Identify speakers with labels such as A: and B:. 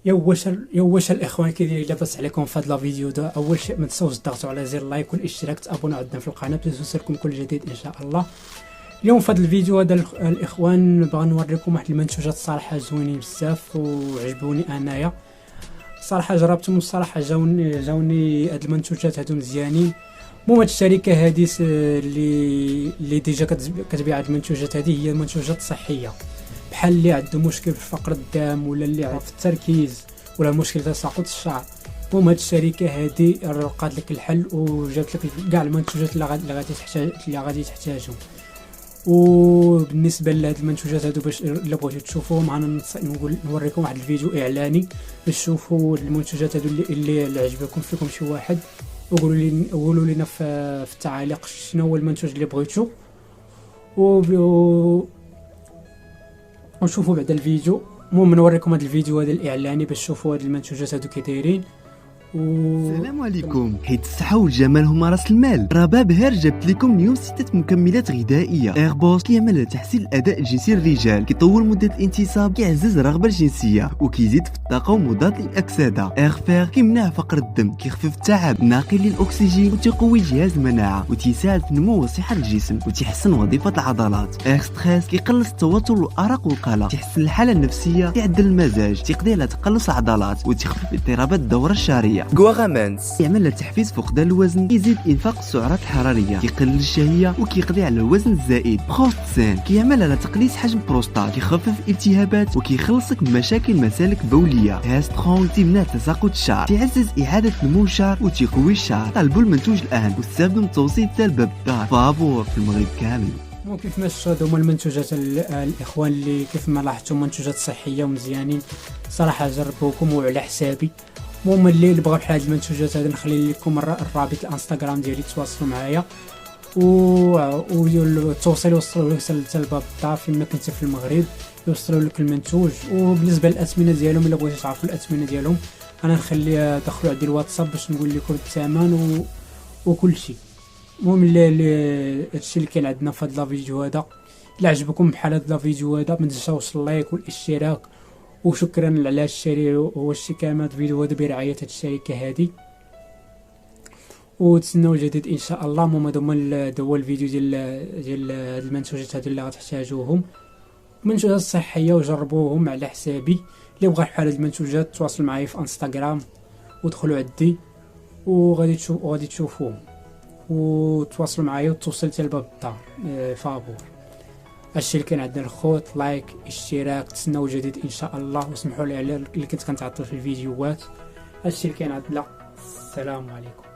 A: يا واش الاخوان كيدايرين لاباس عليكم في هذا الفيديو ده. اول شيء ما تنساوش تضغطوا على زر لايك والاشتراك، تابونوا عندنا في القناه باش يوصلكم كل جديد ان شاء الله. اليوم في هذا الفيديو هذا الاخوان بغا نوريكم واحد المنتوجات صراحه زوينين بزاف وعجبوني انايا صراحه، جربتهم الصراحه جاوني هاد المنتوجات هادو مزيانين. المهم هاد الشركه هادي اللي ديجا كتبيع هاد المنتوجات هادي هي منتوجات صحيه، بحال اللي عنده مشكل في فقر الدم ولا اللي عنده في التركيز ولا مشكل في تساقط الشعر. المهم هاد الشركه هادي لقات لك الحل وجابت لك كاع المنتوجات اللي غادي تحتاجهم. وبالنسبه لهاد المنتوجات هادو باش الا بغيتو تشوفوهم انا نوريكم واحد الفيديو اعلاني باش تشوفوا المنتوجات هادو اللي عجبكم فيكم شي واحد، وقولوا لنا في التعاليق شنو هو المنتوج اللي بغيتو ونشوفوا بعد الفيديو. المهم نوريكم هذا الفيديو هذا الاعلاني باش تشوفوا هاد المنتوجات هادو كي دايرين.
B: السلام عليكم. حيت الصحة والجمال هما راس المال، رباب هير جبت لكم اليوم 6 مكملات غذائية. ايربوست كيعمل على تحسين الأداء الجنسي للرجال، كيطول مدة الانتصاب، كيعزز الرغبة الجنسية وكيزيد في الطاقة ومضاد للأكسدة. ايرفير كيمنع فقر الدم، كيخفف التعب، ناقي للأكسجين وتقوي جهاز المناعة وتساعد في نمو وصحة الجسم وتحسن وظيفة العضلات. اكستريس كيقلص التوتر والأرق والقلق، تحسن الحالة النفسية، تعدل المزاج، تقضي على تقلص العضلات وتخفف اضطرابات الدورة الشهرية. غواغامانس يعمل على تحفيز فقدان الوزن، يزيد انفاق السعرات الحراريه، كيقلل الشهيه وكيقضي على الوزن الزائد. بروستسين كيعمل على تقليص حجم البروستات، كيخفف الالتهابات وكيخلصك من مشاكل مسالك بوليه. هاسترون تمنع تساقط الشعر، تعزز اعاده نمو الشعر وتقوي الشعر. طلبوا المنتوج الان واستخدموا التوصيل تاع الباب الدار فابور في المغرب كامل.
A: كيف ما شفتوا هما المنتوجات الاخوان اللي كيف ما لاحظتوا منتوجات صحيه ومزيانين صراحه، جربوكم وعلى حسابي. المهم اللي بغى بحال هاد المنتوجات هذا نخلي لكم الرابط الانستغرام ديالي تواصلوا معايا والتوصيل يوصلوا لك حتى لباب الدار فين ما كنتي في المغرب، يوصلوا لك المنتوج. وبالنسبه للاثمنه ديالهم الا بغيتوا تعرفوا الاثمنه ديالهم انا نخلي دخلوا عندي الواتساب باش نقول لكم الثمن وكل شيء. المهم هادشي اللي كاين عندنا في هذا الفيديو هذا. الا عجبكم بحال هذا الفيديو هذا ما تنساوش اللايك والاشتراك، وشكرا على الشركه والاشتراك. الفيديو هذا برعايه هاد الشركه هذه، وتسناو الجديد ان شاء الله. المهم هذا هو الفيديو ديال هاد المنتوجات هادو اللي غتحتاجوهم، منتوجات صحيه وجربوهم على حسابي. اللي بغى بحال هاد المنتوجات تواصل معايا في انستغرام ودخلوا عندي وغادي تشوفوهم وتواصلوا معايا وتوصل حتى لباب الدار فابور. هادشي اللي كان عندنا الخوت، لايك اشتراك، تسناو جديد ان شاء الله. وسمحوا لي على اللي كنت كنتعطل في الفيديوهات. هادشي اللي كان عندنا. السلام عليكم.